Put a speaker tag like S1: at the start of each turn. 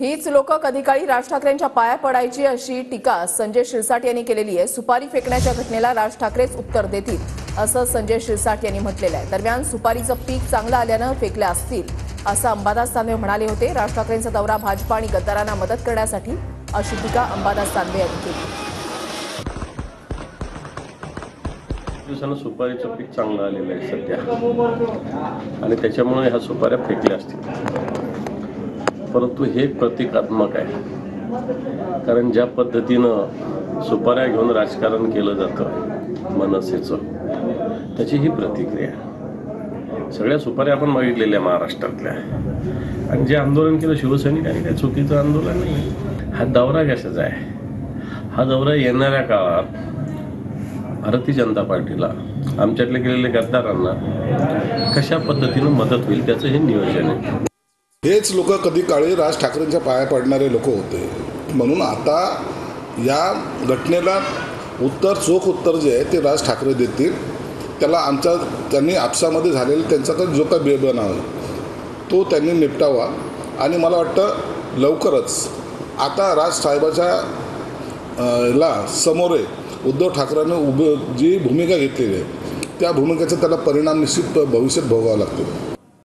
S1: हीच लोक कधी काळी राज ठाकरेंच्या पाया पडायची अशी टीका संजय शिरसाट यांनी केलेली आहे। सुपारी फेकण्याच्या घटनेला राज ठाकरेच उत्तर देतील असं संजय शिरसाट यांनी म्हटलेलं आहे। दरम्यान सुपारीचं पीक चांगलं आल्यानं फेकल्या असतील असं अंबादास दानवे म्हणाले होते। राज ठाकरेंचा दौरा भाजपा आणि गद्दारांना मदत करण्यासाठी अशी टीका अंबादास दानवे यांनी केली।
S2: दिवसानं सुपारीचं पीक चांगलं आलेलं आहे सध्या आणि त्याच्यामुळे ह्या सुपाऱ्या फेकल्या असतील, परंतु हे प्रतिकात्मक आहे। कारण ज्या पद्धतीनं सुपाऱ्या घेऊन राजकारण केलं जातं मनसेचं, त्याची ही प्रतिक्रिया। सगळ्या सुपाऱ्या आपण मागितलेल्या महाराष्ट्रातल्या, आणि जे आंदोलन केलं शिवसैनिकांनी काही चुकीचं आंदोलन नाही। हा दौरा कशाचा आहे? हा दौरा येणाऱ्या काळात भारतीय जनता पार्टीला, आमच्याकडे गेलेल्या गद्दारांना कशा पद्धतीनं मदत होईल त्याचं हे नियोजन आहे।
S3: हेच लोक कधी काळी राज ठाकरेंच्या पाया पडणारे लोक होते, म्हणून आता या घटनेला चोख उत्तर जे आहे ते राज ठाकरे देतील। त्याला त्यांनी आपसामध्ये झालेला त्यांचा जो काही बेबना आहे तो त्यांनी निपटावा, आणि मला वाटतं लवकरच आता राज साहेबाच्या ला समोरे उद्धव ठाकरेंनी जी भूमिका घेतलेली आहे त्या भूमिकेचा त्याला परिणाम निश्चित भविष्यात भोगावा लागतो।